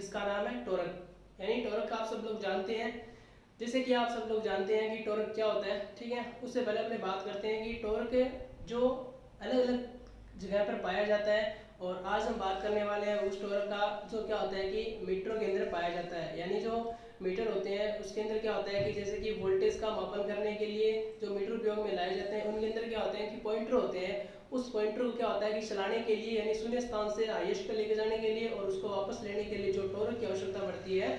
जिसका नाम है टॉर्क। यानी टॉर्क आप सब लोग जानते हैं, जैसे कि आप सब लोग जानते हैं कि टॉर्क क्या होता है, ठीक है। उससे पहले अपने बात करते हैं कि टॉर्क जो अलग अलग जगह पर पाया जाता है, और आज हम बात करने वाले हैं उस टॉर्क का जो क्या होता है कि मीटरों के अंदर पाया जाता है। यानी जो मीटर होते हैं उसके अंदर क्या होता है कि जैसे कि वोल्टेज का मापन करने के लिए जो मीटर उपयोग में लाए जाते हैं उनके अंदर क्या होते हैं कि पॉइंटर होते हैं। उस पॉइंटर को क्या होता है कि चलाने के लिए यानी शून्य स्थान से हाईएस्ट पर लेके जाने के लिए और उसको वापस लेने के लिए जो टॉर्क की आवश्यकता पड़ती है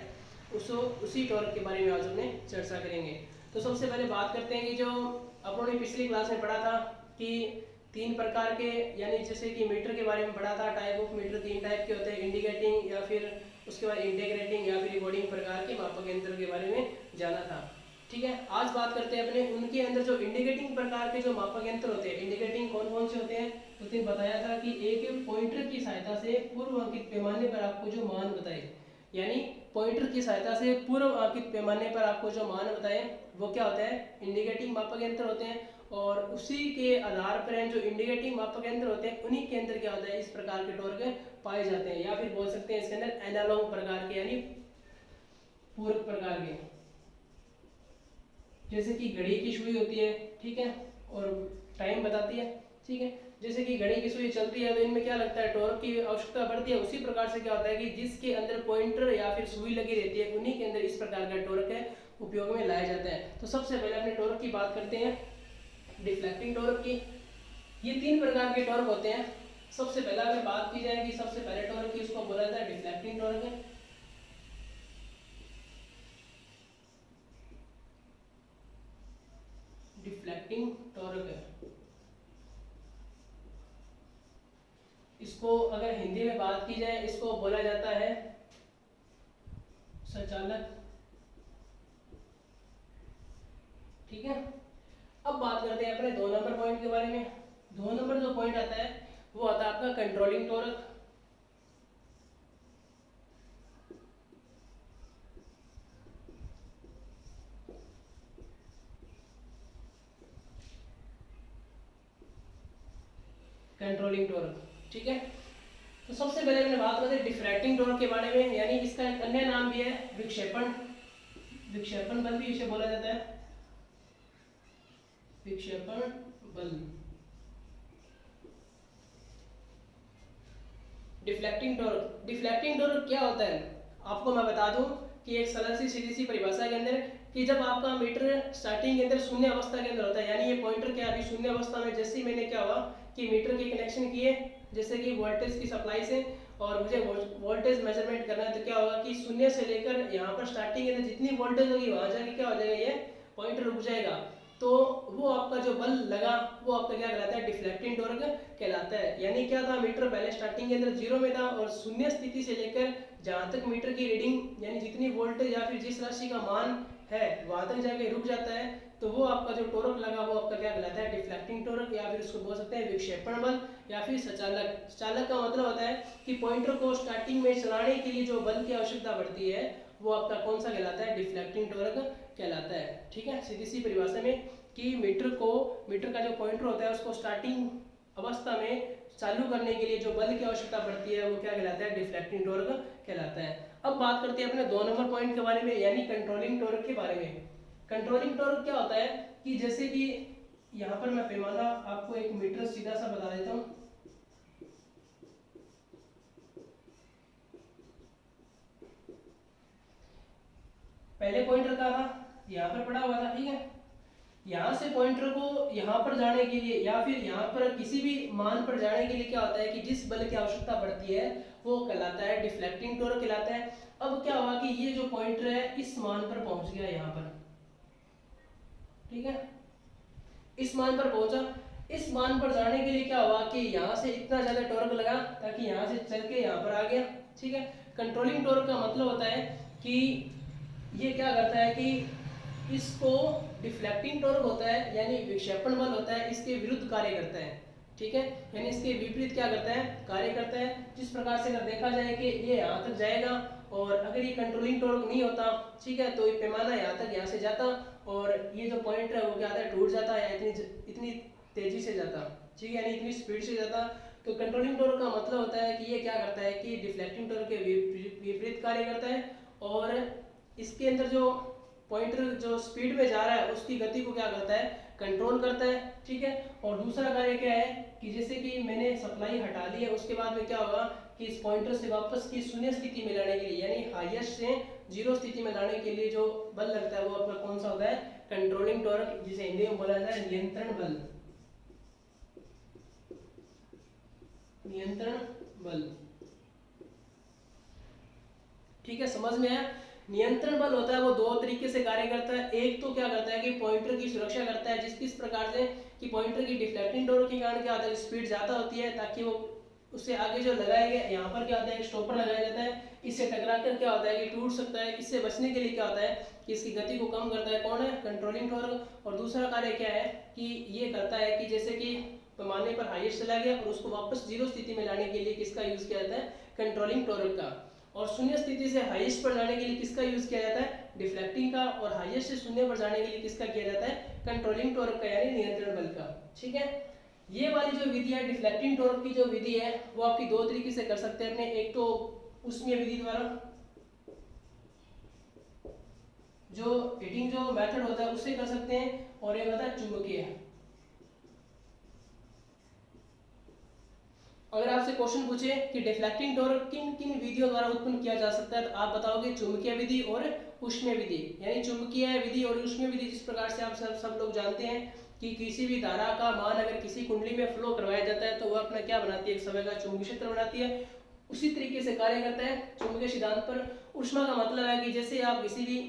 उसी टॉर्क के बारे में आज हमने चर्चा करेंगे। तो सबसे पहले बात करते हैं कि जो अपन ने पिछली क्लास में पढ़ा था कि तीन प्रकार के, यानी जैसे कि मीटर के बारे में पढ़ा था, टाइप ऑफ मीटर तीन टाइप के होते हैं, इंडिकेटिंग या फिर उसके बाद इंटीग्रेटिंग या फिर रिकॉर्डिंग प्रकार के मापक यंत्र के बारे में जाना था, ठीक है। आज बात करते हैं अपने उनके अंदर जो इंडिकेटिंग प्रकार के जो मापक यंत्र होते हैं। इंडिकेटिंग कौन कौन से होते हैं, तो उसने बताया था कि एक पॉइंटर की सहायता से पूर्व अंकित पैमाने पर आपको जो मान बताए, यानी पॉइंटर की सहायता से पूर्व अंकित पैमाने पर आपको जो मान बताए वो क्या होता है, इंडिकेटिंग मापक यंत्र होते हैं। और उसी के आधार पर जो इंडिकेटिंग मापक यंत्र होते हैं उन्हीं के अंदर क्या होता है इस प्रकार के टॉर्क पाए जाते हैं, या फिर बोल सकते हैं इसके अंदर एनालॉग प्रकार के यानी पूरक प्रकार के, जैसे कि घड़ी की सुई होती है, ठीक है, और टाइम बताती है, ठीक है। जैसे कि घड़ी की सुई चलती है तो इनमें क्या लगता है, टॉर्क की आवश्यकता बढ़ती है। उसी प्रकार से क्या होता है कि जिसके अंदर पॉइंटर या फिर सुई लगी रहती है उन्हीं के अंदर इस प्रकार का टॉर्क है उपयोग में लाया जाता है। तो सबसे पहले अपने टॉर्क की बात करते हैं, डिफ्लेक्टिंग टॉर्क की। ये तीन प्रकार के टॉर्क होते हैं। सबसे पहले अगर बात की जाए कि सबसे पहले टॉर्क की, उसको बोला जाता है डिफ्लेक्टिंग टॉर्क। डिफ्लेक्टिंग टॉर्क, इसको अगर हिंदी में बात की जाए इसको बोला जाता है संचालक, ठीक है। अब बात करते हैं अपने 2 नंबर पॉइंट के बारे में। 2 नंबर जो पॉइंट आता है वो आता है आपका कंट्रोलिंग टॉर्क। कंट्रोलिंग टॉर्क, ठीक है। तो सबसे पहले मैंने बात करते हैं डिफ्रैक्टिंग टॉर्क के बारे में, यानी इसका एक अन्य नाम भी है विक्षेपण, विक्षेपण बल भी इसे बोला जाता है, विक्षेपण बल। डिफ्लेक्टिंग टॉर्क, डिफ्लेक्टिंग टॉर्क क्या होता है आपको मैं बता दूं कि एक सरल सी सीधी सी परिभाषा के अंदर कि जब आपका मीटर स्टार्टिंग के अंदर शून्य अवस्था के अंदर होता है, यानी ये पॉइंटर क्या अभी शून्य अवस्था में, जैसे ही मैंने क्या हुआ कि मीटर के कनेक्शन किए जैसे कि वोल्टेज की सप्लाई से, और मुझे वोल्टेज मेजरमेंट करना है, तो क्या होगा कि शून्य से लेकर यहाँ पर स्टार्टिंग के अंदर जितनी वोल्टेज होगी वहां जाके क्या हो जाएगा, ये पॉइंटर रुक जाएगा। तो वो आपका जो बल लगा वो आपका क्या कहलाता है, डिफ्लेक्टिंग टॉर्क कहलाता है। यानी क्या था, मीटर पहले स्टार्टिंग के अंदर जीरो में था और शून्य स्थिति से लेकर जहां तक मीटर की रीडिंग यानी जितनी वोल्टेज या फिर जिस राशि का मान है वहां तक जाके रुक जाता है, तो वो आपका जो टॉर्क लगा वो आपका क्या कहलाता है, डिफ्लेक्टिंग टॉर्क, या फिर उसको बोल सकते हैं विक्षेपण बल या फिर सचालक। सचालक का मतलब होता है कि पॉइंटर को स्टार्टिंग में चलाने के लिए जो बल की आवश्यकता पड़ती है वो आपका कौन सा कहलाता है, डिफ्लेक्टिंग टॉर्क कहलाता है, ठीक है। सीधी सी परिभाषा में कि मीटर का जो पॉइंटर होता है उसको स्टार्टिंग अवस्था में चालू करने के लिए जो बल की आवश्यकता पड़ती है वो क्या कहलाता है, डिफ्लेक्टिंग टॉर्क कहलाता है। अब बात करते हैं अपने 2 नंबर पॉइंट के बारे में, यानी कंट्रोलिंग टॉर्क के बारे में। कंट्रोलिंग टॉर्क क्या होता है कि जैसे कि यहाँ पर मैं पैमाना आपको एक मीटर सीधा सा बता देता हूँ। पहले पॉइंटर का था यहाँ पर पड़ा हुआ था, ठीक है। यहाँ से पॉइंटर को यहाँ पर जाने के लिए या फिर यहाँ पर किसी भी मान पर जाने के लिए क्या होता है कि जिस बल की आवश्यकता पड़ती है वो कहलाता है डिफ्लेक्टिंग टॉर्क कहलाता है। अब क्या हुआ कि ये जो पॉइंटर है इस मान पर पहुंच गया यहाँ पर, ठीक है, इस मान पर पहुंचा। इस मान पर जाने के लिए क्या हुआ कि यहाँ से इतना ज्यादा टॉर्क लगा ताकि यहाँ से चल के यहाँ पर आ गया, ठीक है। कंट्रोलिंग टॉर्क का मतलब होता है कि ये क्या करता है कि इसको डिफ्लेक्टिंग टॉर्क होता है यानी विक्षेपण बल होता है, इसके विरुद्ध कार्य करता है, ठीक है, यानी इसके विपरीत क्या करता है, कार्य करता है। जिस प्रकार से अगर देखा जाए कि ये यहाँ तक जाएगा और अगर ये कंट्रोलिंग टॉर्क नहीं होता, ठीक है, तो ये पैमाना यहाँ तक यहाँ से जाता और ये जो पॉइंट है वो क्या आता है, टूट जाता है, इतनी तेजी से जाता, ठीक है, यानी इतनी स्पीड से जाता। तो कंट्रोलिंग टॉर्क का मतलब होता है कि ये क्या करता है कि डिफ्लेक्टिंग टॉर्क के विपरीत कार्य करता है, और इसके अंदर जो पॉइंटर जो स्पीड में जा रहा है उसकी गति को क्या करता है, कंट्रोल करता है। ठीक है, और दूसरा कार्य क्या है कि जैसे कि मैंने सप्लाई हटा ली है, उसके बाद में क्या होगा कि इस पॉइंटर से वापस की शून्य स्थिति में लाने के लिए, यानी हाईएस्ट से जीरो स्थिति में लाने के लिए जो बल लगता है वो अपना कौन सा होता है, कंट्रोलिंग टॉर्क, जिसे हिंदी में बोला जाता है नियंत्रण बल। नियंत्रण बल, ठीक है, समझ में आया। नियंत्रण बल होता है वो दो तरीके से कार्य करता है। एक तो क्या करता है कि पॉइंटर की सुरक्षा करता है, जिस प्रकार से कि पॉइंटर की डिफ्लेक्टिंग टॉर्क के कारण क्या होता है, स्पीड ज्यादा होती है, ताकि वो उससे आगे जो लगाया गया, यहाँ पर क्या होता है स्टॉपर लगाया जाता है, इससे टकराकर क्या होता है कि टूट सकता है। इससे बचने के लिए क्या होता है कि इसकी गति को कम करता है, कौन है, कंट्रोलिंग टॉर्क। और दूसरा कार्य क्या है कि ये करता है कि जैसे कि पैमाने पर हाईएस्ट चला गया और उसको वापस जीरो स्थिति में लाने के लिए किसका यूज किया जाता है, कंट्रोलिंग टॉर्क का। और शून्य स्थिति से हाईएस्ट पर लाने के लिए किसका यूज किया जाता है, डिफ्लेक्टिंग का। और हाईएस्ट से शून्य पर जाने के लिए किसका किया जाता है, कंट्रोलिंग टॉर्क का, यानी नियंत्रण बल का। ठीक है, ये वाली जो विधि है डिफ्लेक्टिंग टॉर्क की जो विधि है वो आपकी दो तरीके से कर सकते हैं अपने, एक तो ऊष्मीय विधि द्वारा, जो हीटिंग जो मेथड होता है उससे कर सकते हैं, और एक होता है चुंबकीय। अगर आपसे क्वेश्चन पूछे कि डिफ्लेक्टिंग टॉर्क किन किन विधियों द्वारा उत्पन्न किया जा सकता है, तो आप बताओगे चुंबकीय विधि और ऊष्मीय विधि। यानी चुंबकीय विधि और ऊष्मीय विधि जिस प्रकार से आप सब लोग जानते हैं कि किसी भी धारा का मान अगर किसी कुंडली में फ्लो करवाया जाता है तो वह अपना क्या बनाती है, एक समय का चुंबकीय क्षेत्र बनाती है। उसी तरीके से कार्य करता है चुंबकीय सिद्धांत पर। ऊष्मा का मतलब है कि जैसे आप किसी भी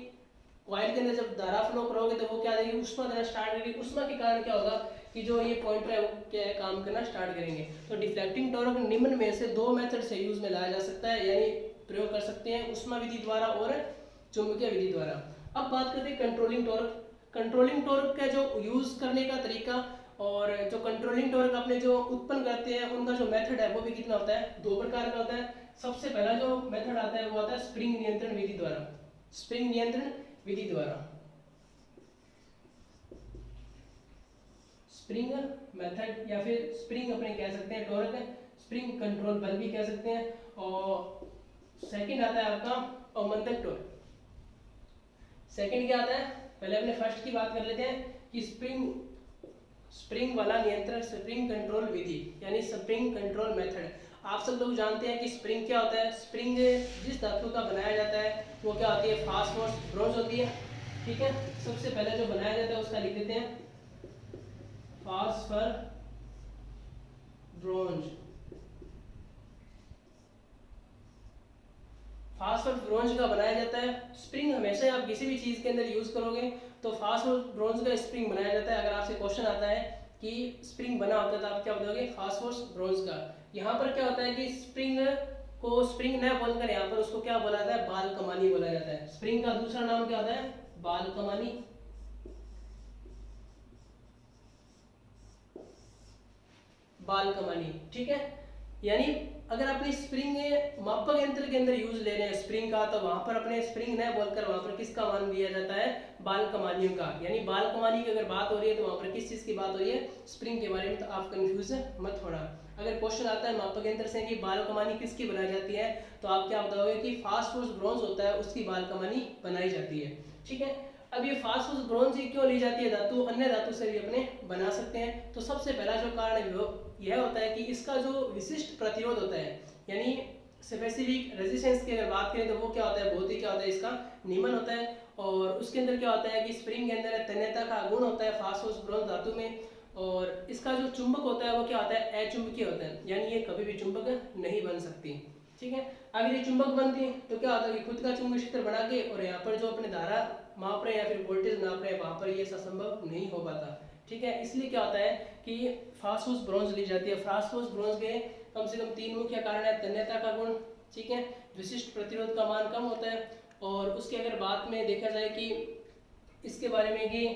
कॉइल के अंदर जब धारा फ्लो करोगे तो वो क्या देगी, ऊष्मा देना स्टार्ट करेगी। ऊष्मा के कारण क्या होगा कि जो ये पॉइंटर है वो क्या है, काम करना स्टार्ट करेंगे। तो डिफ्लेक्टिंग टॉर्क निम्न में से दो मेथड से यूज में लाया जा सकता है, यानी प्रयोग कर सकते हैं, ऊष्मा विधि द्वारा और चुंबकीय विधि द्वारा। अब बात करते हैं कंट्रोलिंग टॉर्क। कंट्रोलिंग टॉर्क का जो यूज करने का तरीका, और जो कंट्रोलिंग टॉर्क अपने जो उत्पन्न करते हैं उनका जो मेथड है वो भी कितना होता है, दो प्रकार का होता है। सबसे पहला जो मेथड आता है वो आता है स्प्रिंग नियंत्रण विधि द्वारा। स्प्रिंग नियंत्रण विधि द्वारा, स्प्रिंग मेथड, या फिर स्प्रिंग अपने कह सकते हैं टॉर्क, स्प्रिंग कंट्रोल बल भी कह सकते हैं। और सेकंड आता है आपका अवमंदक टॉर्क। सेकंड क्या आता है, पहले अपने फर्स्ट की बात कर लेते हैं कि स्प्रिंग वाला नियंत्रण, स्प्रिंग कंट्रोल विधि यानी स्प्रिंग कंट्रोल मेथड। आप सब लोग जानते हैं कि स्प्रिंग क्या होता है। स्प्रिंग जिस धातु का बनाया जाता है वो क्या होती है, फास्फोरस ब्रोंज होती है। ठीक है, सबसे पहले जो बनाया जाता है उसका लिख देते हैं फास्फर ब्रोंज। फास्फोरस ब्रोंज का बनाया जाता है। स्प्रिंग हमेशा आप किसी भी चीज के अंदर यूज करोगे तो फास्फोरस ब्रोंज का स्प्रिंग बनाया जाता है। अगर आपसे क्वेश्चन आता है कि स्प्रिंग बना होता है तो आप क्या बताओगे, फास्फोरस ब्रोंज का। यहाँ पर क्या होता है कि स्प्रिंग को स्प्रिंग न बोलकर यहाँ पर उसको क्या बोला जाता है, बाल कमानी बोला जाता है। स्प्रिंग का दूसरा नाम क्या होता है, बाल कमानी। बाल कमानी, ठीक है। यानी अगर अपनी स्प्रिंग मापक यंत्र के अंदर यूज ले रहे हैं स्प्रिंग का, तो वहां पर अपने स्प्रिंग न बोलकर वहां पर किसका मान दिया जाता है, बाल कमानियों का। यानी बाल कमानी की अगर बात हो रही है तो वहां पर किस चीज की बात हो रही है, स्प्रिंग के बारे में। तो आप कंफ्यूज मत होना। अगर क्वेश्चन आता है मापक यंत्र से कि बाल कमानी किसकी बनाई जाती है, तो आप क्या बताओगे कि फास्फोरस ब्रोंज होता है उसकी बाल कमानी बनाई जाती है। ठीक है, अब ये फास्फोरस ब्रोंज क्यों ली जाती है धातु, अन्य धातु से भी अपने बना सकते हैं। तो सबसे पहला जो कारण है वो यह होता है कि इसका जो विशिष्ट प्रतिरोध होता है, यानी स्पेसिफिक रेजिस्टेंस की अगर बात करें तो वो क्या होता है, बहुत ही क्या होता है, इसका निम्न होता है। और उसके अंदर क्या होता है कि स्प्रिंग के अंदर तन्यता का गुण होता है फास्फोरस ब्रोंज धातु में। और इसका जो चुंबक होता है वो क्या होता है, अचुंबकीय होता है, यानी ये कभी भी चुंबक नहीं बन सकती। ठीक है, अगर ये चुंबक बनती तो क्या होता है कि खुद का चुंबकीय क्षेत्र बना के और यहाँ पर जो अपने धारा माप रहे हैं या फिर वोल्टेज नाप रहे हैं वहां पर ये संभव नहीं हो पाता। ठीक है, इसलिए क्या होता है कि फास्फोरस ब्रोंज ली जाती है। फास्फोरस ब्रोंज के कम से कम तीन मुख्य कारण है, तन्यता का गुण, ठीक है, विशिष्ट प्रतिरोध का मान कम होता है, और उसके अगर बात में देखा जाए कि इसके बारे में कि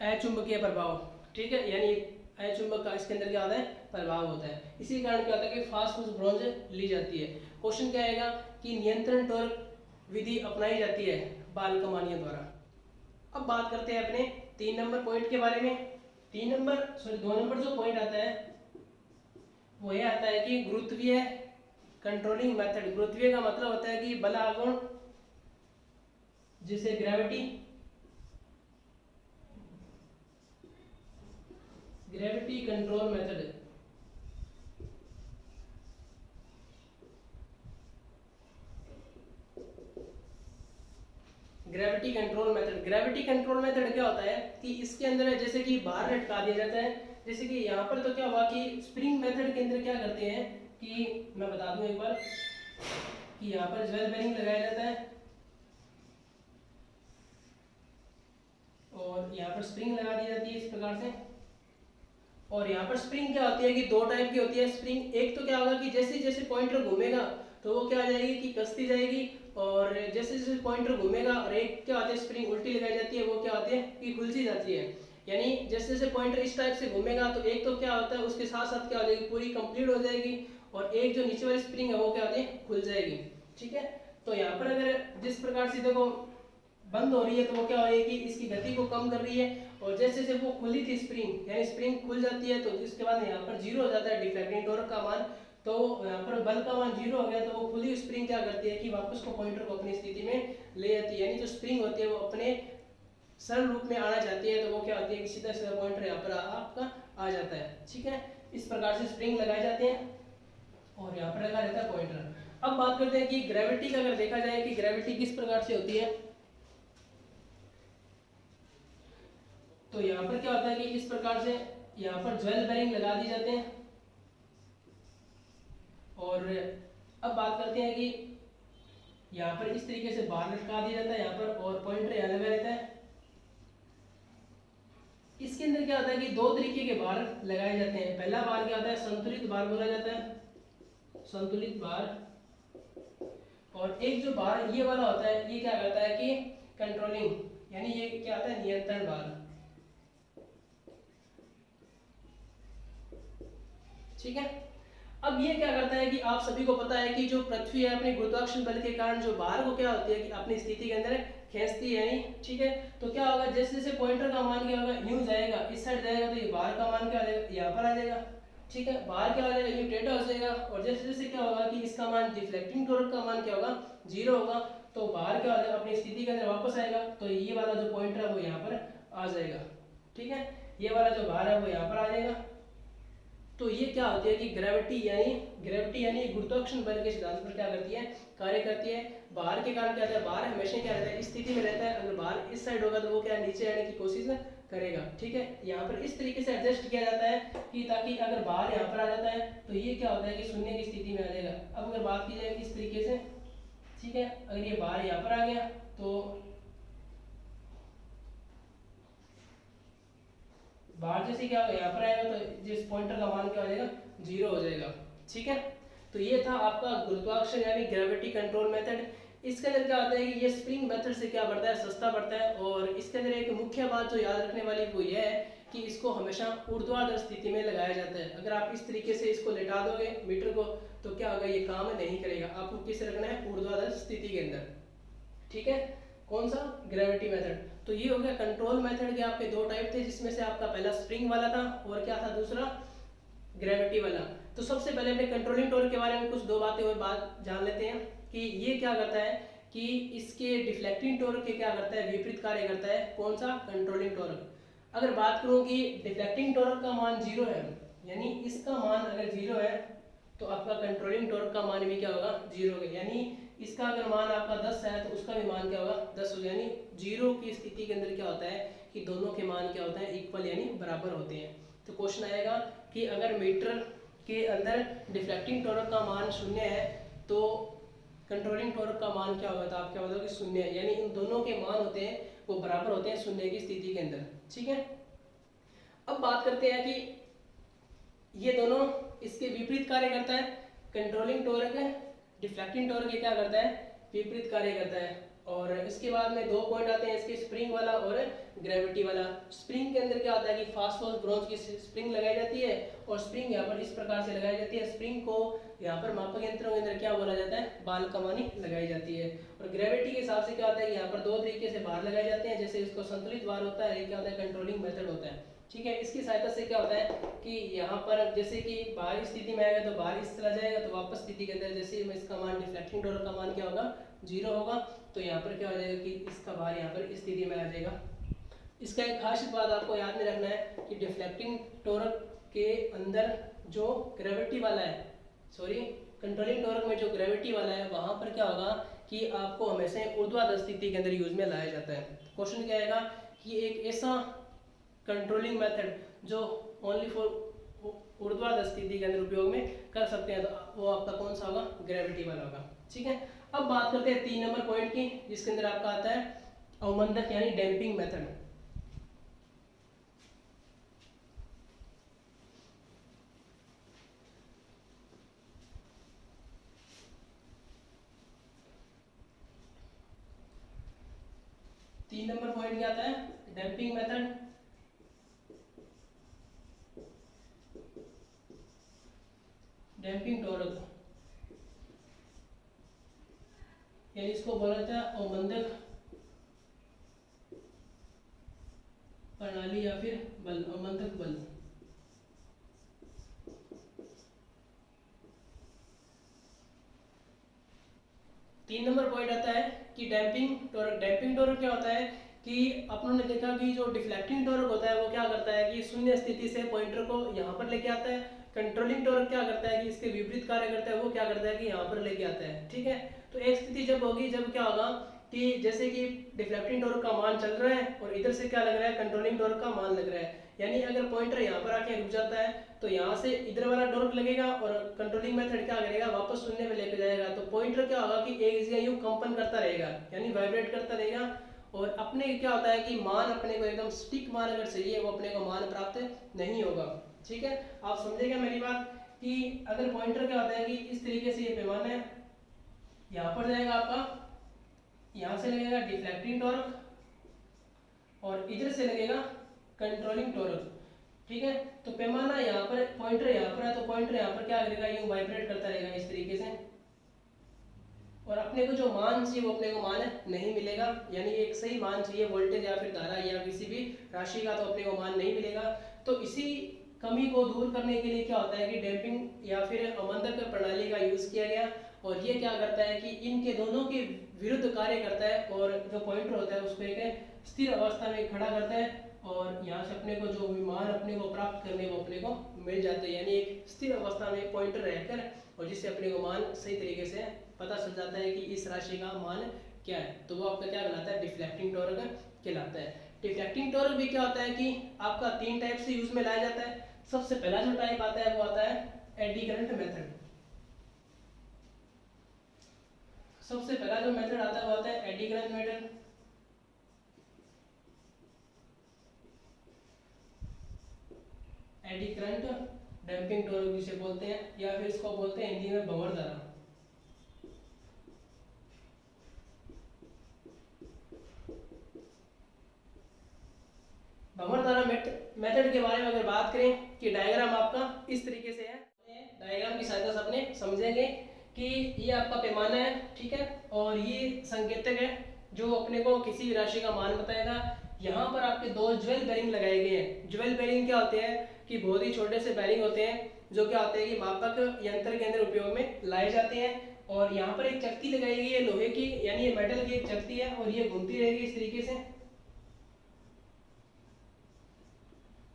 अचुंबकीय प्रभाव, ठीक है, यानी अचुंबक का इसके अंदर क्या होता है, प्रभाव होता है। इसी कारण क्या होता है कि फास्फोरस ब्रोंज ली जाती है। क्वेश्चन क्या आएगा कि नियंत्रण टॉर्क विधि अपनाई जाती है बाल कमानियों द्वारा। अब बात करते हैं अपने 3 नंबर पॉइंट के बारे में। 2 नंबर जो पॉइंट आता है वो ये आता है कि गुरुत्वीय कंट्रोलिंग मेथड। गुरुत्वीय का मतलब होता है कि बल आघूर्ण, जिसे gravity control method. Gravity control method क्या होता है कि इसके अंदर जैसे कि बाहर लटका दिया जाता है। जैसे कि यहाँ पर तो क्या हुआ कि स्प्रिंग मेथड के अंदर क्या करते हैं कि मैं बता दूं एक बार कि यहाँ पर ज्वेल बेरिंग लगाया जाता है और यहाँ पर स्प्रिंग लगा दी जाती है इस प्रकार से। और यहाँ पर स्प्रिंग क्या होती है कि दो टाइप की होती है स्प्रिंग। एक तो क्या होगा कि जैसे जैसे पॉइंटर घूमेगा तो वो क्या आ जाएगी कि कसती जाएगी, और जैसे जैसे पॉइंटर घूमेगा। और एक क्या होती है स्प्रिंग उल्टी लगाई जाती है, वो क्या होती है कि खुलसी जाती है। यानी जैसे जैसे पॉइंटर इस टाइप से घूमेगा तो एक तो क्या होता है उसके साथ साथ क्या हो जाएगी पूरी कंप्लीट हो जाएगी, और एक जो नीचे वाली स्प्रिंग है वो क्या होती है खुल जाएगी। ठीक है, तो यहाँ पर अगर जिस प्रकार से देखो बंद हो रही है तो वो क्या हो रही है कि इसकी गति को कम कर रही है, और जैसे जैसे वो खुली थी स्प्रिंग यानी स्प्रिंग खुल जाती है तो इसके बाद यहाँ पर जीरो हो जाता है डिफ्लेक्टिंग टॉर्क का मान। तो यहाँ पर बल का मान जीरो हो गया तो वो खुली स्प्रिंग क्या करती है कि वापस को पॉइंटर को अपनी स्थिति में ले जाती है। यानी जो स्प्रिंग होती है वो अपने सरल रूप में आना चाहती है तो वो क्या होती है कि सीधा सीधा पॉइंटर यहाँ पर आपका आ जाता है। ठीक है, इस प्रकार से स्प्रिंग लगाए जाते हैं और यहाँ पर लगा रहता है पॉइंटर। अब बात करते हैं कि ग्रेविटी का अगर देखा जाए कि ग्रेविटी किस प्रकार से होती है, तो यहाँ पर क्या होता है कि इस प्रकार से यहाँ पर ज्वेल बेरिंग लगा दी जाते हैं। और अब बात करते हैं कि यहाँ पर इस तरीके से बार लटका दिया जाता है यहाँ पर, और पॉइंटर यहाँ लगा रहता है। इसके अंदर क्या होता है कि दो तरीके के बार लगाए जाते हैं। पहला बार क्या होता है संतुलित बार बोला जाता है, संतुलित बार। और एक जो बार ये वाला होता है ये क्या करता है कि कंट्रोलिंग, यानी ये क्या होता है नियंत्रण बार। ठीक है, अब ये क्या करता है कि आप सभी को पता है कि जो पृथ्वी है अपने गुरुत्वाकर्षण बल के कारण जो बाहर को क्या होती है कि अपनी स्थिति के अंदर खींचती है नहीं। ठीक है, तो क्या होगा जैसे जैसे पॉइंटर का मान क्या होगा यूं जाएगा इस साइड जाएगा तो ये बाहर का मान क्या आ जाएगा यहाँ पर आ जाएगा। ठीक है, बाहर क्या आ जाएगा यूं टेढ़ा हो जाएगा, और जैसे जैसे क्या होगा कि इसका मान डिफ्लेक्टिंग टॉर्क का मान क्या होगा जीरो होगा, तो बाहर क्या हो जाएगा अपनी स्थिति के अंदर वापस आएगा, तो ये वाला जो पॉइंटर है वो यहाँ पर आ जाएगा। ठीक है, ये वाला जो बाहर है वो यहाँ पर आ जाएगा। तो ये क्या होती है कि ग्रेविटी यानी गुरुत्वाकर्षण बल के सिद्धांत पर क्या करती है कार्य करती है। बाहर के कारण क्या होता है बाहर हमेशा क्या रहता है इस स्थिति में रहता है, अगर बाहर इस साइड होगा तो वो क्या नीचे आने की कोशिश करेगा। ठीक है, यहाँ पर इस तरीके से एडजस्ट किया जाता है कि ताकि अगर बाहर यहाँ पर आ जाता है तो ये क्या होता है कि शून्य की स्थिति में आ जाएगा। अब अगर बात की जाए इस तरीके से, ठीक है, अगर ये बाहर यहाँ पर आ गया तो बाहर जैसे क्या होगा यहाँ पर आएगा तो जिस पॉइंटर का मान क्या हो जाएगा जीरो हो जाएगा। ठीक है, तो ये था आपका गुरुत्वाकर्षण यानी ग्रेविटी कंट्रोल मेथड। इसके अंदर क्या होता है कि ये स्प्रिंग मेथड से क्या बढ़ता है सस्ता बढ़ता है। और इसके अंदर एक मुख्य बात जो याद रखने वाली वो ये है कि इसको हमेशा ऊर्ध्वाधर स्थिति में लगाया जाता है। अगर आप इस तरीके से इसको लेटा दोगे मीटर को तो क्या होगा ये काम नहीं करेगा, आपको किस रखना है ऊर्ध्वाधर स्थिति के अंदर। ठीक है, कौन सा ग्रेविटी मेथड। तो ये हो गया कंट्रोल मेथड के आपके दो टाइप थे, जिसमें से आपका पहला स्प्रिंग वाला था और क्या था दूसरा ग्रेविटी वाला। तो सबसे पहले अपने कंट्रोलिंग टॉर्क के बारे में कुछ दो बातें और बात जान लेते हैं कि ये क्या करता है कि इसके डिफ्लेक्टिंग टॉर्क के क्या करता है विपरीत कार्य करता है। कौन सा कंट्रोलिंग टॉर्क। अगर बात करूं कि डिफ्लेक्टिंग टॉर्क का मान जीरो है यानी इसका मान अगर जीरो है तो आपका कंट्रोलिंग टॉर्क का मान भी क्या होगा जीरो होगा। यानी इसका अगर मान आपका 10 है तो उसका भी मान क्या होगा 10 होगा। यानी जीरो की स्थिति के अंदर क्या होता है कि दोनों के मान क्या होते हैं इक्वल यानी बराबर होते हैं। तो क्वेश्चन आएगा कि अगर मीटर के अंदर डिफ्लेक्टिंग टॉर्क का मान शून्य है तो कंट्रोलिंग टॉर्क का मान क्या होगा, तो आप क्या बताओगे शून्य है। यानी इन दोनों के मान होते हैं वो बराबर होते हैं शून्य की स्थिति के अंदर। ठीक है, अब बात करते हैं कि ये दोनों इसके विपरीत कार्य करता है। कंट्रोलिंग टॉर्क डिफ्लेक्टिंग टॉर्क ये क्या करता है विपरीत कार्य करता है। और इसके बाद में दो पॉइंट आते हैं इसके स्प्रिंग वाला और ग्रेविटी वाला। स्प्रिंग के अंदर क्या होता है कि फास्फोरस ब्रोंज की स्प्रिंग लगाई जाती है और स्प्रिंग यहाँ पर इस प्रकार से लगाई जाती है। स्प्रिंग को यहाँ पर मापक यंत्रों के अंदर क्या बोला जाता है बाल कमानी लगाई जाती है। और ग्रेविटी के हिसाब से क्या होता है कि यहाँ पर दो तरीके से बार लगाए जाते हैं, जैसे इसको संतुलित बार होता है, ये क्या होता है कंट्रोलिंग मेथड होता है। ठीक है। इसकी सहायता से क्या होता है कि यहाँ पर जैसे कि बाहरी स्थिति में आएगा तो बाहर इस चला जाएगा, तो वापस स्थिति के अंदर जैसे में इसका मान डिफ्लेक्टिंग टॉर्क का मान क्या होगा, 0 होगा। तो यहाँ पर क्या हो जाएगा कि इसका बाहर यहाँ पर इस स्थिति में आ जाएगा। इसका एक खास बात आपको याद में रखना है कि डिफ्लेक्टिंग टॉर्क के अंदर जो ग्रेविटी वाला है, सॉरी कंट्रोलिंग टॉर्क में जो ग्रेविटी वाला है, वहाँ पर क्या होगा कि आपको हमेशा ऊर्ध्वाधर स्थिति के अंदर यूज में लाया जाता है। क्वेश्चन क्या आएगा कि एक ऐसा कंट्रोलिंग मेथड जो ओनली फॉर ऊर्ध्वाधर स्थिति के अंदर उपयोग में कर सकते हैं, तो वो आपका कौन सा होगा, ग्रेविटी वाला होगा। ठीक है। अब बात करते हैं 3 नंबर पॉइंट की, जिसके अंदर आपका आता है अवमंदक यानी डैम्पिंग मेथड। तीन नंबर पॉइंट क्या आता है, डैम्पिंग मेथड। डैम्पिंग टॉर्क यानी इसको बोला जाता है अवमंदक प्रणाली या फिर बल, अवमंदक बल। तीन नंबर पॉइंट आता है कि डैम्पिंग टॉर्क। डैम्पिंग टॉर्क क्या होता है कि अपनों ने देखा कि जो डिफ्लेक्टिंग टॉर्क होता है वो क्या करता है कि शून्य स्थिति से पॉइंटर को यहाँ पर लेके आता है। कंट्रोलिंग टॉर्क क्या करता है कि इसके विपरीत कार्य करता है, वो क्या करता है कि यहाँ पर लेके आता है। ठीक है। तो एक स्थिति जब होगी जब क्या होगा कि जैसे कि डिफ्लेक्टिंग टॉर्क का मान चल रहा है और इधर से क्या लग रहा है, कंट्रोलिंग टॉर्क का मान लग रहा है, यानी अगर पॉइंटर यहाँ पर आके रुक जाता है तो यहाँ से इधर वाला टॉर्क लगेगा और कंट्रोलिंग मेथड क्या करेगा, वापस शून्य में लेके जाएगा। तो पॉइंटर क्या होगा कि एक जगह यूं कंपन करता रहेगा, यानी वाइब्रेट करता रहेगा। और अपने क्या होता है कि मान अपने को एकदम स्टिक मान अगर चाहिए, वो अपने को मान प्राप्त नहीं होगा। ठीक है। आप समझेगा मेरी बात कि अगर पॉइंटर क्या होता है कि इस तरीके से ये पैमाना है, यहाँ पर जाएगा आपका, यहाँ से लगेगा डिफ्लेक्टिंग टॉर्क और इधर से लगेगा कंट्रोलिंग टॉर्क। ठीक है। तो पैमाना यहाँ पर, पॉइंटर यहाँ पर है, तो पॉइंटर यहाँ पर क्या करेगा, यूं वाइब्रेट करता रहेगा इस तरीके से, और अपने को जो मान चाहिए वो अपने को मान नहीं मिलेगा, यानी एक सही मान चाहिए वोल्टेज या फिर धारा या किसी भी राशि का, तो अपने को मान नहीं मिलेगा। तो इसी कमी को दूर करने के लिए क्या होता है कि डैम्पिंग या फिर अवमंदक प्रणाली का यूज किया गया, और ये क्या करता है कि इनके दोनों के विरुद्ध कार्य करता है, और जो पॉइंटर होता है उसको एक स्थिर अवस्था में खड़ा करता है, और यहाँ से अपने को जो मान अपने को प्राप्त करने वो अपने को मिल जाते हैं, यानी एक स्थिर अवस्था में पॉइंटर रहकर, और जिससे अपने को मान सही तरीके से पता चल जाता है कि इस राशि का मान क्या है, तो वो आपका क्या कहलाता है, डिफ्लेक्टिंग टॉर्क कहलाता है। डिफ्लेक्टिंग टॉर्क भी क्या होता है कि आपका 3 टाइप से यूज में लाया जाता है। सबसे पहला जो टाइप आता है वो आता है एडी करंट मेथड। सबसे पहला जो मेथड आता है वो आता है eddy current method. Eddy current damping torque जिसे बोलते हैं, या फिर इसको बोलते हैं हिंदी में भंवर धारा। भंवर धारा मेथड के बारे में अगर बात करें कि डायग्राम आपका इस तरीके से है, डायग्राम की सहायता से अपने समझेंगे कि ये आपका पैमाना है, ठीक है, और ये संकेतक है जो अपने को किसी भी राशि का मान बताएगा। यहाँ पर आपके 2 ज्वेल बेरिंग लगाए गए हैं। ज्वेल बेरिंग क्या होते हैं कि बहुत ही छोटे से बेरिंग होते हैं, जो क्या होते हैं कि मापक यंत्र के अंदर उपयोग में लाए जाते हैं। और यहाँ पर एक चक्ति लगाई गई है लोहे की, यानी ये मेटल की एक चक्ति है, और ये घूमती रहेगी इस तरीके से,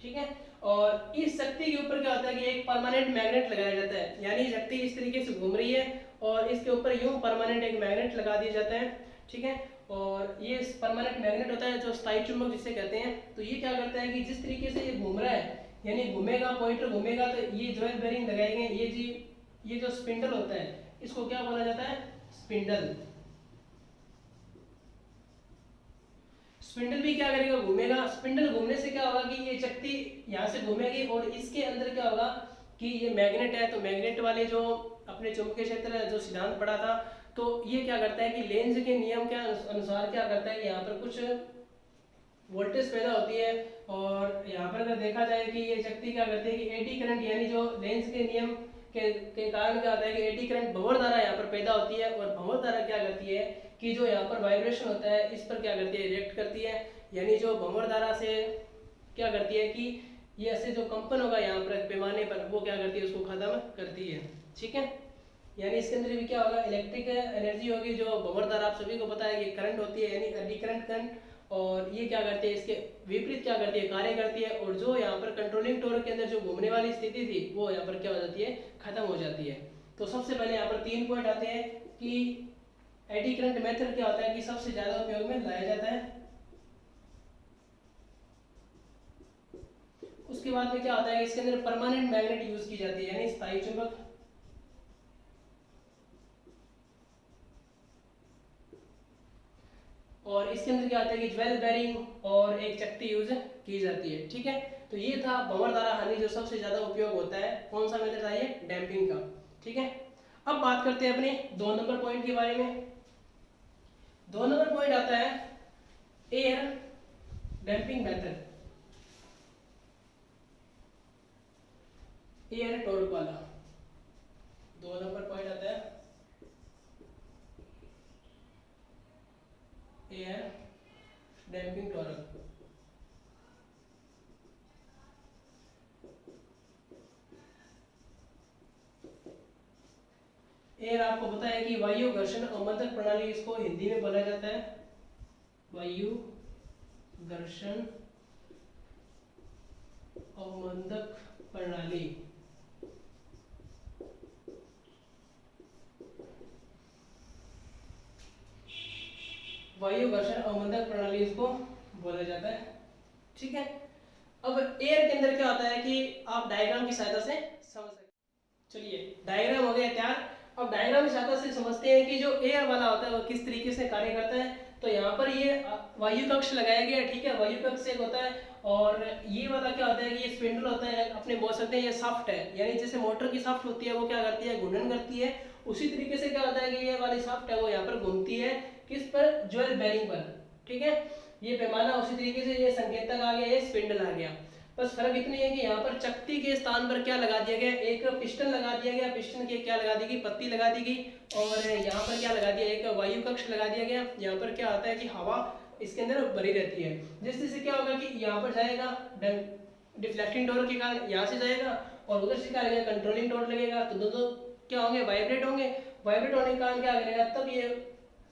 ठीक है। और इस शक्ति के ऊपर क्या होता है कि एक परमानेंट मैग्नेट लगाया जाता है, यानी शक्ति इस तरीके से घूम रही है और इसके ऊपर यूं परमानेंट एक मैग्नेट लगा दिया जाता है, ठीक है। और ये परमानेंट मैग्नेट होता है जो स्थायी चुंबक जिसे कहते हैं। तो ये क्या करता है कि जिस तरीके से ये घूम रहा है, यानी घूमेगा, पॉइंटर घूमेगा, तो ये ज्वेल बेरिंग लगाए गए, ये जो स्पिंडल होता है इसको क्या बोला जाता है, स्पिंडल। स्पिंडल भी क्या करेगा, घूमेगा। स्पिंडल घूमने से क्या होगा कि ये चक्ति यहाँ से घूमेगी और इसके अंदर क्या होगा कि ये मैग्नेट है, तो मैग्नेट वाले जो अपने चुंबकीय क्षेत्र जो सिद्धांत पढ़ा था, तो ये क्या करता है कि लेंज के नियम के अनुसार क्या करता है कि यहाँ पर कुछ वोल्टेज पैदा होती है। और यहाँ पर अगर देखा जाए कि ये शक्ति क्या करती है कि एडी करंट, यानी जो लेंज के नियम के कारण क्या होता है कि एडी करंट, भंवर धारा यहाँ पर पैदा होती है। और भंवर धारा क्या करती है कि जो यहाँ पर वाइब्रेशन होता है इस पर क्या करती है, रिएक्ट करती है, यानी जो भंवर धारा से क्या करती है कि ये ऐसे जो कंपन होगा यहाँ पर पैमाने पर, वो क्या करती है, उसको खत्म करती है। ठीक है, यानी इसके अंदर भी क्या होगा, इलेक्ट्रिक एनर्जी होगी, जो भंवरधार आप सभी को पता है कि करंट होती है, यानी एडी करंट, और ये क्या करती है, इसके विपरीत क्या करती है, कार्य करती है। और जो यहाँ पर कंट्रोलिंग टॉर्क के अंदर जो घूमने वाली स्थिति थी वो यहाँ पर क्या हो जाती है, खत्म हो जाती है। तो सबसे पहले यहाँ पर 3 पॉइंट आते हैं कि एडी करंट मेथड क्या होता है कि सबसे ज्यादा उपयोग में लाया जाता है। उसके बाद में क्या होता है कि इसके अंदर परमानेंट मैग्नेट यूज की जाती है, यानी स्थायी चुंबक। और इसके अंदर क्या होता है कि ज्वेल बेरिंग और एक चकती यूज की जाती है। ठीक है, तो ये था भंवरधारा हानि जो सबसे ज्यादा उपयोग होता है, कौन सा मेथड था ये, डैम्पिंग का। ठीक है, अब बात करते हैं अपने 2 नंबर पॉइंट के बारे में। 2 नंबर पॉइंट आता है air damping method, air torque वाला। 2 नंबर पॉइंट आता है एयर डैम्पिंग टॉर्क। एयर आपको पता है कि वायु घर्षण अवमंदक प्रणाली इसको हिंदी में बोला जाता है, वायु घर्षण अवमंदक प्रणाली। वायु घर्षण अवमंदक प्रणाली इसको बोला जाता है। ठीक है, अब एयर के अंदर क्या होता है कि आप डायग्राम की सहायता से समझ सकते। चलिए डायग्राम हो गया तैयार। अब डायग्राम की सहायता से समझते हैं कि जो एयर वाला होता है वो किस तरीके से कार्य करता है। तो यहाँ पर ये वायु कक्ष लगाया गया है। ठीक है, वायु कक्ष एक होता है, और ये वाला क्या होता है कि ये स्पिंडल होता है, अपने बोल सकते हैं ये शाफ्ट है, यानी जैसे मोटर की शाफ्ट होती है वो क्या करती है, घूर्णन करती है। उसी तरीके से क्या होता है कि ये वाली शाफ्ट है वो यहाँ पर घूमती है, किस पर, ज्वेल बेरिंग पर। ठीक है, ये पैमाना उसी तरीके से, ये संकेतक आ गया, ये स्पिंडल आ गया। बस फर्क इतनी है कि यहाँ पर चकती के स्थान पर क्या लगा दिया गया, एक पिस्टन लगा दिया गया, पिस्टन की क्या लगा दी गई, पत्ती लगा दी गई, और यहाँ पर क्या लगा दिया, एक वायु कक्ष लगा दिया गया। यहाँ पर क्या होता है कि हवा इसके अंदर भरी रहती है, जिससे क्या होगा कि यहाँ पर जाएगा डिफ्लेक्टिंग टॉर्क के कारण, यहाँ से जाएगा, और उधर से क्या लगेगा, कंट्रोलिंग टॉर्क लगेगा। तो दोनों क्या होंगे, वाइब्रेट होंगे। वाइब्रेट होने के कारण क्या करेगा, तब ये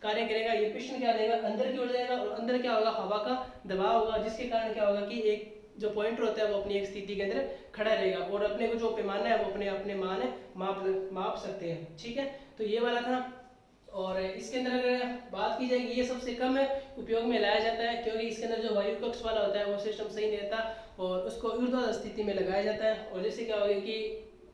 कार्य करेगा, ये पिस्टन क्या देगा, अंदर की ओर जाएगा, और अंदर क्या होगा, हवा का दबाव होगा, जिसके कारण क्या होगा कि एक जो पॉइंटर होता है वो अपनी एक स्थिति के अंदर खड़ा रहेगा, और अपने को जो पैमाना है वो अपने अपने मान माप सकते हैं। ठीक है, तो ये वाला था। और इसके अंदर अगर बात की जाएगी, ये सबसे कम उपयोग में लाया जाता है, क्योंकि इसके अंदर जो वायु कक्ष वाला होता है वो सिस्टम सही नहीं रहता, और उसको ऊर्ध्वाधर स्थिति में लगाया जाता है। और जैसे क्या होगा कि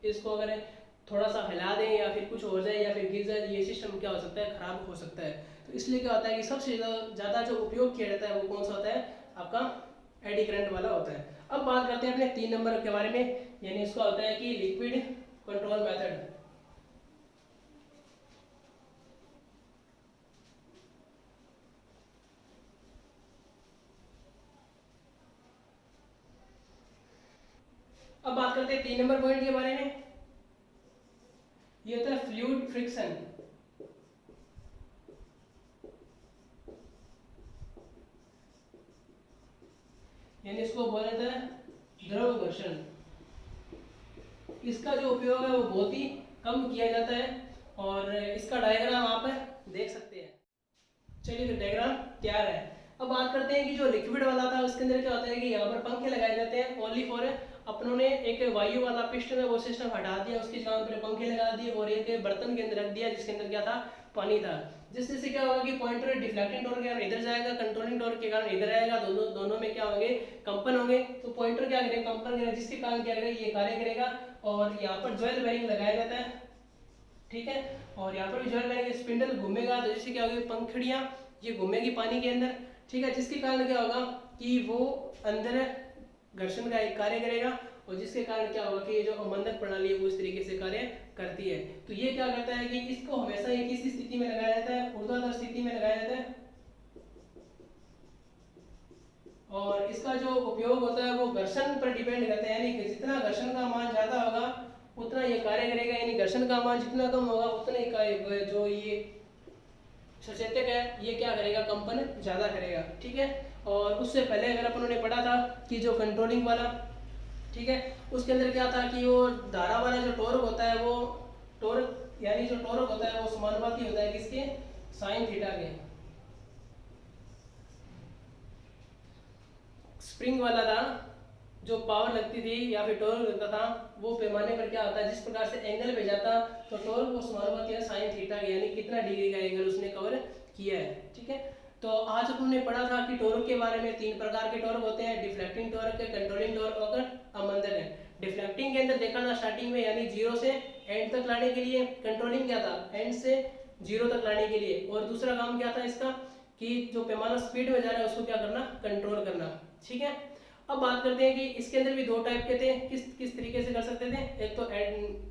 इसको अगर थोड़ा सा हिला दें या फिर कुछ हो जाए या फिर गिर जाए, ये सिस्टम क्या हो सकता है, खराब हो सकता है। तो इसलिए क्या होता है कि सबसे ज़्यादा जो उपयोग किया जाता है वो कौन सा होता है, आपका एडी करंट वाला होता है। अब बात करते हैं अपने 3 नंबर के बारे में, यानी इसका होता है कि लिक्विड कंट्रोल मेथड। अब बात करते हैं 3 नंबर पॉइंट के बारे में, ये होता है फ्लूइड फ्रिक्शन। यानी इसको बोला जाता है द्रव घर्षण। इसका जो उपयोग है वो बहुत ही कम किया जाता है, और इसका डायग्राम आप देख सकते हैं। चलिए तो डायग्राम तैयार है। अब बात करते हैं कि जो लिक्विड वाला था उसके अंदर क्या होता है कि यहाँ पर पंखे लगाए जाते हैं, ओनली फॉर अपनों ने एक वायु वाला पिस्टन है वो सिस्टम हटा दिया, उसके जगह पर पंखे लगा दिए, और एक बर्तन के अंदर रख दिया जिसके अंदर क्या था, पानी था। जिससे से क्या होगा कि पॉइंटर डिफ्लेक्टिंग टॉर्क के कारण इधर जाएगा, कंट्रोलिंग टॉर्क के कारण इधर आएगा, दोनों में क्या होंगे, कंपन होंगे। तो पॉइंटर क्या करेगा, कंपन करेगा, जिसके कारण क्या करेगा, ये कार्य करेगा। और यहाँ पर ज्वेल बेरिंग लगाया जाता है। ठीक है, और यहाँ पर भी ज्वेल बेरिंग स्पिंडल घूमेगा, तो जिससे क्या होगी, पंखड़ियाँ ये घूमेगी पानी के अंदर। ठीक है, जिसके कारण क्या होगा कि वो अंदर घर्षण का एक कार्य करेगा, और जिसके कारण क्या होगा कि ये जो अवमंदक प्रणाली है वो इस तरीके से कार्य करती है। तो ये क्या करता है कि इसको हमेशा एक किस स्थिति में लगाया जाता है, ऊर्ध्वाधर स्थिति में लगाया जाता है। और इसका जो उपयोग होता है वो घर्षण पर डिपेंड करता है, यानी कि जितना घर्षण का मान ज्यादा होगा उतना ये कार्य करेगा, यानी घर्षण का मान जितना कम होगा उतना ही जो ये सचेतक है ये क्या करेगा, कंपन ज्यादा करेगा। ठीक है, और उससे पहले अगर अपन ने पढ़ा था कि जो कंट्रोलिंग वाला, ठीक है, उसके अंदर क्या था कि वो धारा वाला जो टॉर्क होता है वो टॉर्क यानी जो टॉर्क होता है वो समानुपाती होता है किसके, साइन थीटा के। स्प्रिंग वाला था जो पावर लगती थी या फिर टॉर्क लगता था वो पैमाने पर क्या होता है, जिस प्रकार से एंगल पे जाता तो टॉर्क वो समानुपाती है साइन थीटा के, यानी कितना डिग्री का एंगल उसने कवर किया है। ठीक है, तो आज अपन ने पढ़ा था कि टॉर्क के बारे में 3 प्रकार के टॉर्क होते हैं, डिफ्लेक्टिंग टॉर्क, कंट्रोलिंग टॉर्क और अवमंदन है। डिफ्लेक्टिंग के अंदर देखा था स्टार्टिंग में यानी 0 से एंड तक लाने के लिए, कंट्रोलिंग क्या था, एंड से 0 तक लाने के लिए, और दूसरा काम क्या था इसका कि जो पैमाना स्पीड में जा रहा है उसको क्या करना, कंट्रोल करना। ठीक है, अब बात करते हैं कि इसके अंदर भी 2 टाइप के थे, किस किस तरीके से कर सकते थे, एक तो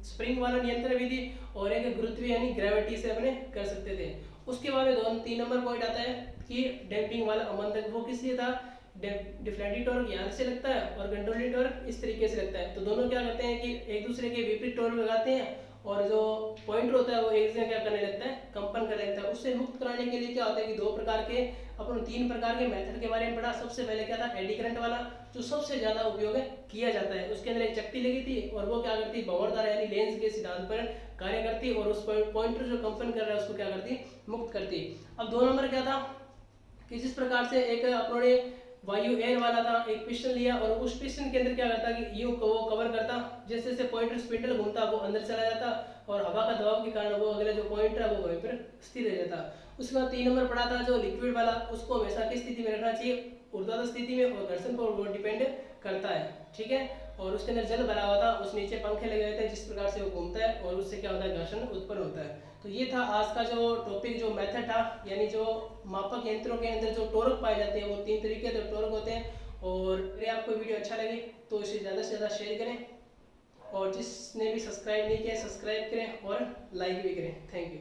स्प्रिंग वाला नियंत्रण विधि और एक गुरुत्व यानी ग्रेविटी से अपने कर सकते थे। उसके बाद में 3 नंबर पॉइंट आता है कि डैम्पिंग वाला अवमंदन, वो किस लिए था, डिफ्लेक्टिंग टॉर्क यहाँ से लगता है और कंट्रोलिंग टॉर्क इस तरीके से लगता है, तो दोनों क्या करते हैं कि एक दूसरे के विपरीत टॉर्क लगाते हैं और जो पॉइंटर होता है वो एक जगह क्या करने लगता है, कंपन करने लगता है। उससे मुक्त कराने के लिए क्या होता है कि 2 प्रकार के अपन 3 प्रकार के मेथड के बारे में पढ़ा। सबसे पहले क्या था, एडी करंट वाला, जो सबसे ज्यादा उपयोग किया जाता है। उसके अंदर एक चक्ति लगी थी और वो क्या करती, भंवरधारा यानी लेंस के सिद्धांत पर कार्य करती और उस पॉइंटर जो कंपन कर रहा है उसको क्या करती, मुक्त करती। अब 2 नंबर क्या था कि जिस प्रकार से एक अपने वायु एयर वाला था, एक पिस्टन लिया और उस पिस्टन के अंदर क्या करता कि यू को कवर करता, जैसे जैसे पॉइंटर स्पिंडल घूमता वो अंदर चला जाता और हवा का दबाव के कारण वो अगला जो पॉइंटर है वो वहीं पर स्थिर रह जाता। उसके बाद 3 नंबर पड़ा था जो लिक्विड वाला, उसको हमेशा किस स्थिति में रखना चाहिए, ऊर्ध्वाधर स्थिति में, और घर्षण पर वो डिपेंड करता है। ठीक है, और उसके अंदर जल भरा हुआ था, उस नीचे पंखे लगे हुए थे, जिस प्रकार से वो घूमता है और उससे क्या होता है, घर्षण उत्पन्न होता है। तो ये था आज का जो टॉपिक, जो मेथड था, यानी जो मापक यंत्रों के अंदर जो टॉर्क पाए जाते हैं वो 3 तरीके के टॉर्क होते हैं। और अगर आपको वीडियो अच्छा लगे तो इसे ज़्यादा से ज़्यादा शेयर करें और जिसने भी सब्सक्राइब नहीं किया सब्सक्राइब करें और लाइक भी करें। Thank you.